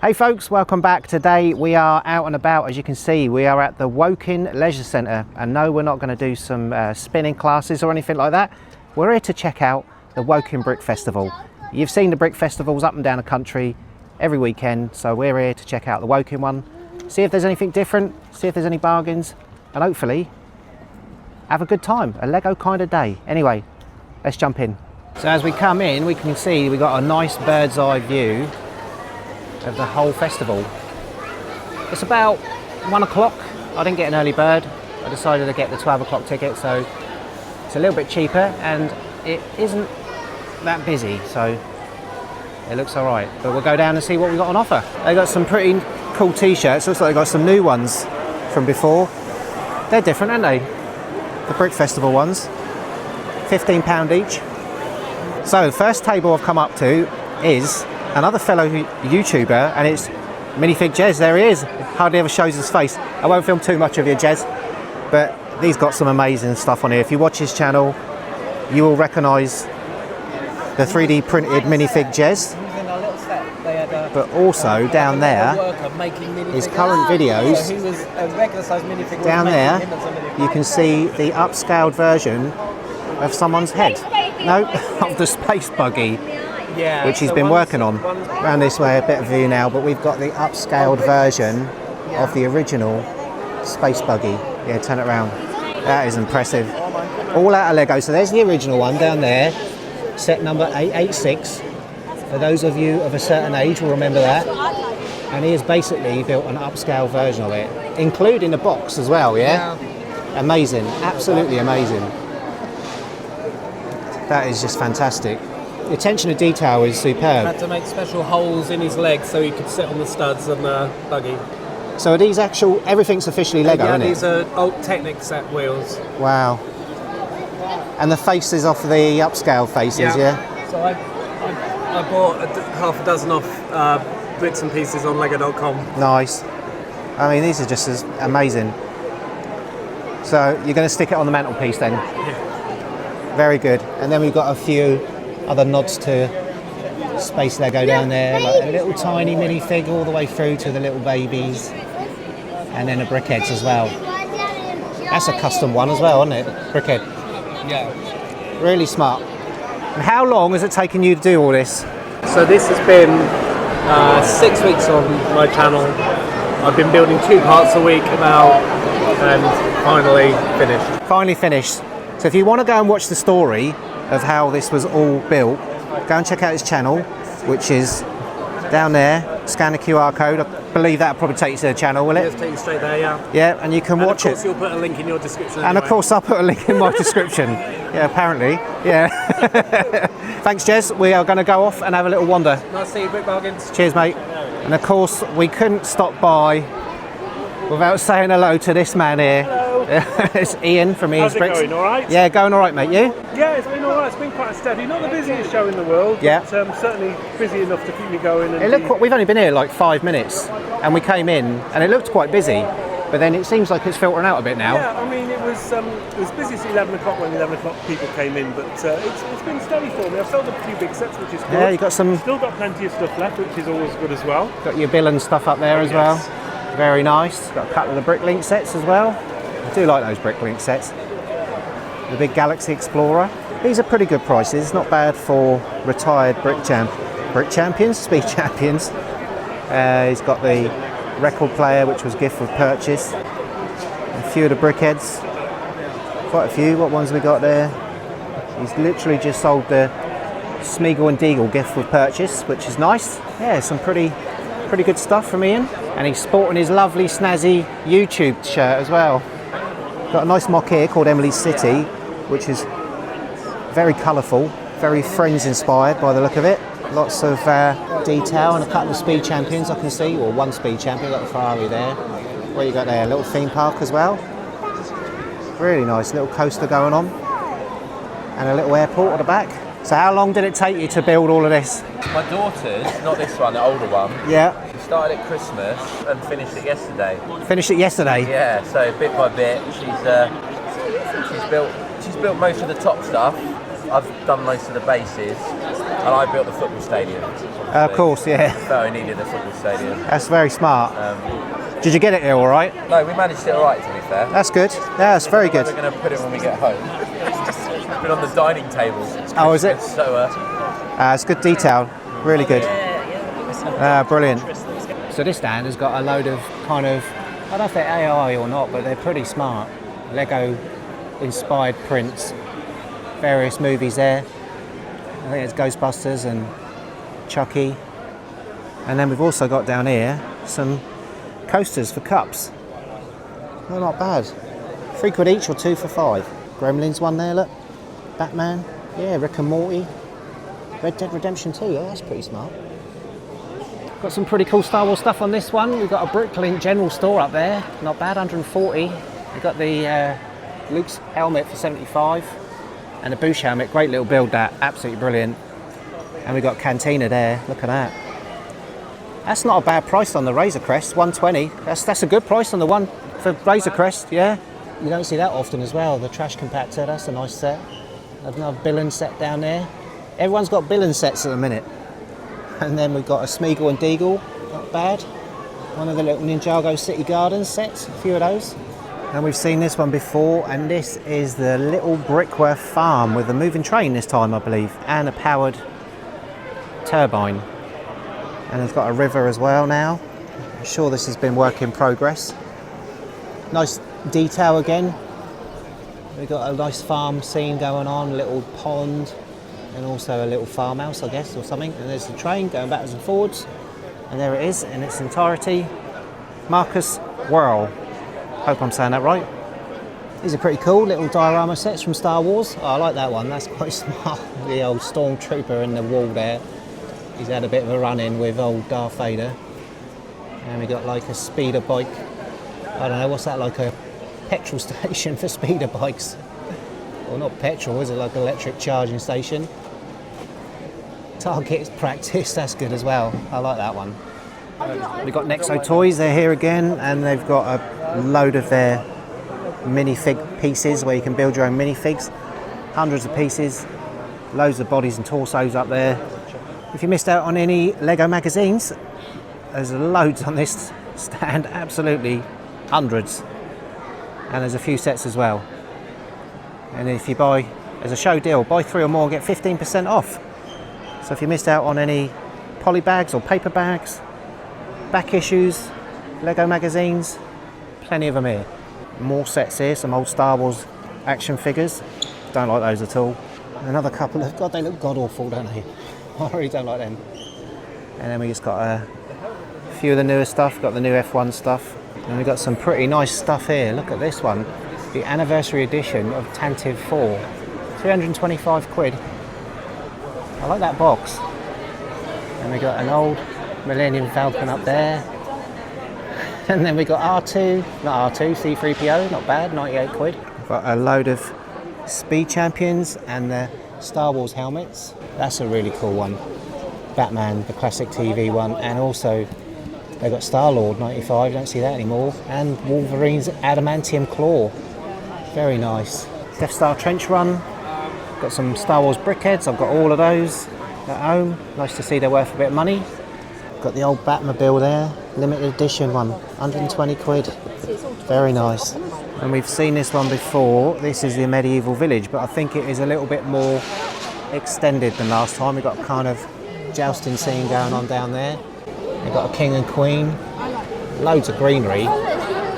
Hey folks, welcome back. Today we are out and about. As you can see, we are at the Woking Leisure Centre, and no, we're not going to do some spinning classes or anything like that. We're here to check out the Woking Brick Festival. You've seen the brick festivals up and down the country every weekend, so we're here to check out the Woking one, see if there's anything different, see if there's any bargains, and hopefully have a good time, a Lego kind of day. Anyway, let's jump in. So as we come in, we can see we got a nice bird's eye view of the whole festival. It's about 1 o'clock. I didn't get an early bird. I decided to get the 12 o'clock ticket, so it's a little bit cheaper and it isn't that busy, so it looks all right. But we'll go down and see what we got on offer. They got some pretty cool t-shirts. Looks like they got some new ones from before. They're different, aren't they? The Brick Festival ones. £15 each. So the first table I've come up to is another fellow YouTuber, and it's Minifig Jez. There he is. Hardly ever shows his face. I won't film too much of you, Jez, but he's got some amazing stuff on here. If you watch his channel, you will recognise the 3D printed Minifig Jez. But also down there, his current videos. Down there, you can see the upscaled version of someone's head. No, of the space buggy. Yeah, which he's been working on. Around this way, a bit of view now, but we've got the upscaled version of the original space buggy. Yeah, turn it around. That is impressive. All out of Lego. So there's the original one down there, set number 886. For those of you of a certain age will remember that. And he has basically built an upscale version of it, including the box as well, yeah? Amazing, absolutely amazing. That is just fantastic. The attention to detail is superb. Had to make special holes in his legs so he could sit on the studs on the buggy. So are these actual, everything's officially Lego, isn't it? Yeah, these are old Technic set wheels. Wow. And the faces off the upscale faces, yeah? So I bought half a dozen off bits and pieces on Lego.com. Nice. I mean, these are just as amazing. So you're going to stick it on the mantelpiece then? Yeah. Very good. And then we've got a few other nods to space Lego down there, like a little tiny minifig all the way through to the little babies, and then the brickheads as well. That's a custom one as well, isn't it? Brickhead. Yeah. Really smart. And how long has it taken you to do all this? So this has been 6 weeks on my channel. I've been building 2 parts a week now, and finally finished. Finally finished. So if you want to go and watch the story of how this was all built, go and check out his channel, which is down there. Scan the QR code. I believe that'll probably take you to the channel, will it? It'll take you straight there, yeah. Yeah, and you can watch it. And of course you'll put a link in your description. And of course I'll put a link in my description. Yeah, apparently. Yeah. Thanks, Jez. We are going to go off and have a little wander. Nice to see you, Brick Bargains. Cheers, mate. And of course, we couldn't stop by without saying hello to this man here. Hello. It's Ian from Ian's Bricks. How's it going, all right? Yeah, going all right, mate. You? Yeah, it's been alright. It's been quite steady. Not the busiest show in the world, Yeah. but certainly busy enough to keep me going. And We've only been here like 5 minutes, and we came in, and it looked quite busy. But then it seems like it's filtering out a bit now. Yeah, I mean it was busy at 11 o'clock when 11 o'clock people came in, but it's been steady for me. I've sold a few big sets, which is good. Yeah, you got some. Still got plenty of stuff left, which is always good as well. Got your bill and stuff up there as well. Very nice. Got a couple of the Bricklink sets as well. I do like those Bricklink sets. The big Galaxy Explorer. These are pretty good prices. Not bad for retired brick champions, speed champions. He's got the record player, which was gift with purchase. A few of the brickheads. Quite a few. What ones we got there? He's literally just sold the Smeagol and Deagle gift with purchase, which is nice. Yeah, some pretty good stuff from Ian. And he's sporting his lovely snazzy YouTube shirt as well. Got a nice mock here called Emily's City, which is very colourful, very Friends inspired by the look of it. Lots of detail and a couple of speed champions I can see, or one speed champion, got the Ferrari there. What you got there? A little theme park as well. Really nice little coaster going on. And a little airport at the back. So how long did it take you to build all of this? My daughter's, not this one, the older one. Yeah. We started at Christmas and finished it yesterday. Finished it yesterday? Yeah, so bit by bit, she's built most of the top stuff. I've done most of the bases. And I built the football stadium. Of course, yeah. So we needed a football stadium. That's very smart. Did you get it here all right? No, we managed it all right, to be fair. That's good. Yeah, that's very good. We're going to put it when we get home. It's been on the dining table since Oh, is it? Christmas, so It's good detail. Really good. Brilliant. So this stand has got a load of kind of, I don't know if they're AI or not, but they're pretty smart. Lego inspired prints. Various movies there. I think it's Ghostbusters and Chucky. And then we've also got down here some coasters for cups. They're not bad. £3 each or 2 for £5. Gremlins one there, look. Batman. Yeah, Rick and Morty. Red Dead Redemption 2. Oh, that's pretty smart. Got some pretty cool Star Wars stuff on this one. We've got a Bricklink general store up there. Not bad, 140. We've got the Luke's helmet for 75. And the Boosh helmet. Great little build that. Absolutely brilliant. And we've got Cantina there. Look at that. That's not a bad price on the Razor Crest, 120. That's a good price on the one for Razor Crest, yeah. You don't see that often as well. The trash compactor, that's a nice set. Another Billon set down there. Everyone's got Billon sets at the minute. And then we've got a Smeagol and Deagle, not bad. One of the little Ninjago City Gardens sets, a few of those. And we've seen this one before, and this is the Little Brickworth Farm with a moving train this time, I believe, and a powered turbine. And it's got a river as well now. I'm sure this has been work in progress. Nice detail again. We've got a nice farm scene going on, a little pond, and also a little farmhouse, I guess, or something. And there's the train going backwards and forwards. And there it is in its entirety. Marcus Whirl. Hope I'm saying that right. These are pretty cool little diorama sets from Star Wars. Oh, I like that one, that's quite smart. The old stormtrooper in the wall there. He's had a bit of a run-in with old Darth Vader. And we got like a speeder bike. I don't know, what's that, like a petrol station for speeder bikes? Well, not petrol, is it, like an electric charging station? Target practice, that's good as well. I like that one. We've got Nexo Toys, they're here again, and they've got a load of their minifig pieces where you can build your own minifigs. Hundreds of pieces, loads of bodies and torsos up there. If you missed out on any Lego magazines, there's loads on this stand, absolutely hundreds. And there's a few sets as well. And if you buy, as a show deal, buy 3 or more and get 15% off. So if you missed out on any poly bags or paper bags, back issues, Lego magazines, plenty of them here. More sets here, some old Star Wars action figures. Don't like those at all. Another couple of, God, they look god awful, don't they? I really don't like them. And then we just got a few of the newer stuff, got the new F1 stuff. And we've got some pretty nice stuff here. Look at this one. The anniversary edition of Tantive 4. 325 quid. I like that box. And we got an old Millennium Falcon up there. And then we got R2, not R2, C3PO, not bad, 98 quid. We've got a load of Speed Champions and the Star Wars helmets. That's a really cool one. Batman, the classic TV one, and also they've got Star-Lord 95, don't see that anymore, and Wolverine's Adamantium Claw. Very nice. Death Star Trench Run. Got some Star Wars brickheads, I've got all of those at home. Nice to see they're worth a bit of money. Got the old Batmobile there, limited edition one, 120 quid. Very nice. And we've seen this one before. This is the Medieval Village, but I think it is a little bit more extended than last time. We've got a kind of jousting scene going on down there. We've got a king and queen, loads of greenery,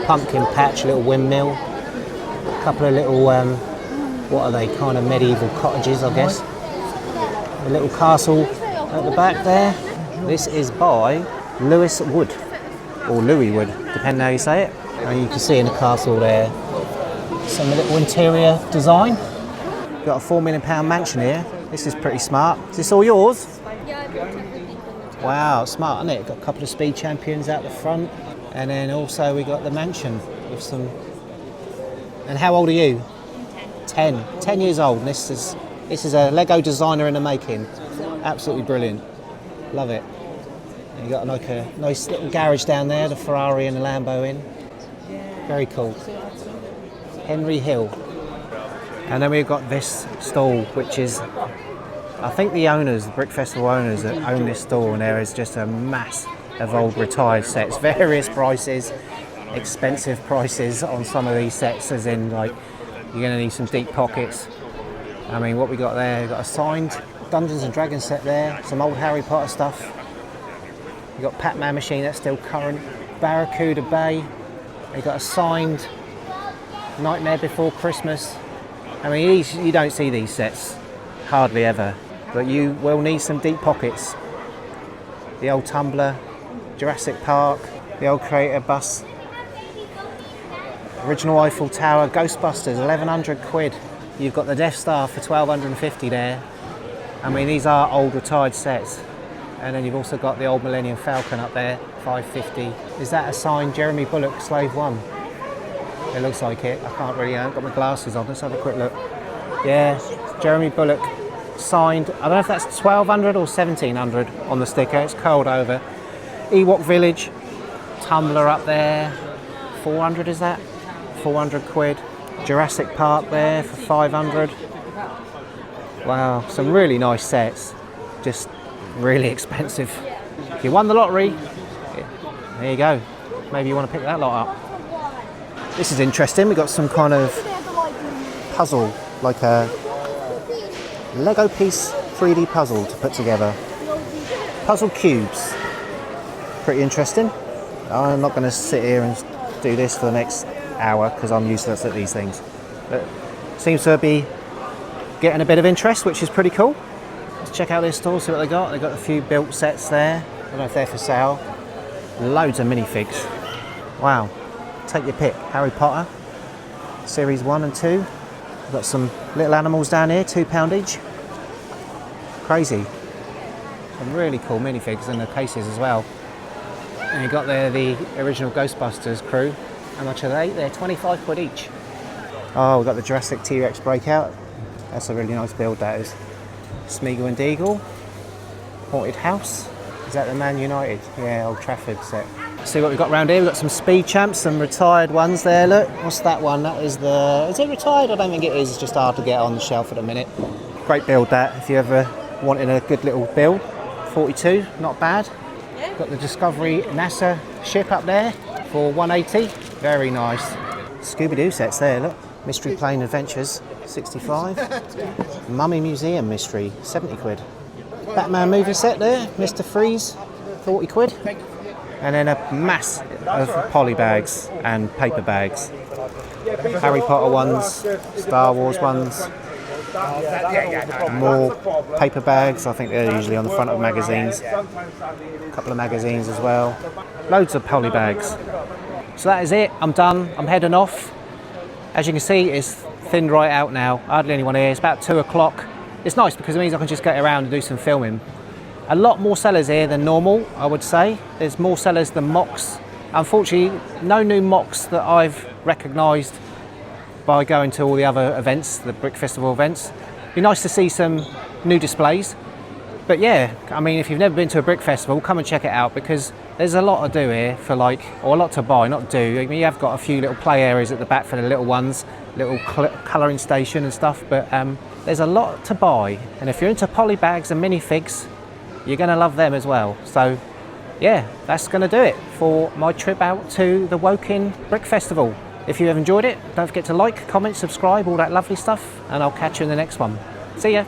pumpkin patch, little windmill, a couple of little, what are they, kind of medieval cottages, I guess. A little castle at the back there. This is by Lewis Wood, or Louis Wood, depending how you say it. And you can see in the castle there some little interior design. Got a £4 million mansion here. This is pretty smart. Is this all yours? Wow, smart, isn't it? Got a couple of Speed Champions out the front, and then also we got the mansion with some. And how old are you? 10. 10 years old. And this is a Lego designer in the making. Absolutely brilliant. Love it. And you got like a nice little garage down there, the Ferrari and the Lambo in. Very cool. Henry Hill. And then we've got this stall, which is I think the owners, the Brick Festival owners that own this store, and there is just a mass of old retired sets, various prices, expensive prices on some of these sets, as in like you're going to need some deep pockets. I mean, what we got there, we've got a signed Dungeons and Dragons set there, some old Harry Potter stuff. We've got Pac-Man machine, that's still current, Barracuda Bay. We've got a signed Nightmare Before Christmas. I mean, you don't see these sets hardly ever, but you will need some deep pockets. The old Tumbler, Jurassic Park, the old Creator bus, original Eiffel Tower, Ghostbusters, 1100 quid. You've got the Death Star for 1250 there. I mean, these are old retired sets. And then you've also got the old Millennium Falcon up there, 550. Is that a signed Jeremy Bulloch Slave 1? It looks like it. I can't really, I haven't got my glasses on. Let's have a quick look. Yeah, Jeremy Bulloch signed. I don't know if that's 1200 or 1700 on the sticker. It's curled over. Ewok Village, Tumbler up there. 400 is that? 400 quid. Jurassic Park there for 500. Wow, some really nice sets. Just really expensive. If you won the lottery, there you go. Maybe you want to pick that lot up. This is interesting. We've got some kind of puzzle, like a Lego piece 3D puzzle to put together. Puzzle cubes. Pretty interesting. I'm not going to sit here and do this for the next hour because I'm useless at these things. But seems to be getting a bit of interest, which is pretty cool. Let's check out their store, see what they got. They've got a few built sets there. I don't know if they're for sale. Loads of minifigs. Wow. Take your pick. Harry Potter, Series 1 and 2. We've got some little animals down here, £2 each. Crazy. Some really cool minifigs in the cases as well. And you've got there the original Ghostbusters crew. How much are they? They're 25 quid each. Oh, we've got the Jurassic T-Rex breakout. That's a really nice build, that is. Smeagol and Deagle. Haunted House. Is that the Man United? Yeah, Old Trafford set. See what we've got around here. We've got some Speed Champs, some retired ones there. Look, what's that one? That is the... Is it retired? I don't think it is. It's just hard to get on the shelf at the minute. Great build, that, if you ever wanted a good little build. 42, not bad. Got the Discovery NASA ship up there for 180. Very nice. Scooby-Doo sets there, look. Mystery Plane Adventures, 65. Mummy Museum Mystery, 70 quid. Batman movie set there, Mr. Freeze, 40 quid. And then a mass of poly bags and paper bags. Harry Potter ones, Star Wars ones. More paper bags, I think they're usually on the front of magazines. A couple of magazines as well. Loads of poly bags. So that is it, I'm done, I'm heading off. As you can see, it's thinned right out now, hardly anyone here. It's about 2 o'clock. It's nice because it means I can just get around and do some filming. A lot more sellers here than normal, I would say. There's more sellers than MOCs. Unfortunately, no new MOCs that I've recognised by going to all the other events, the Brick Festival events. It'd be nice to see some new displays. But yeah, I mean, if you've never been to a Brick Festival, come and check it out because there's a lot to do here for like, or a lot to buy, not do. I mean, you have got a few little play areas at the back for the little ones, little colouring station and stuff, but there's a lot to buy. And if you're into poly bags and minifigs, you're going to love them as well. So yeah, that's going to do it for my trip out to the Woking Brick Festival. If you have enjoyed it, don't forget to like, comment, subscribe, all that lovely stuff, and I'll catch you in the next one. See ya.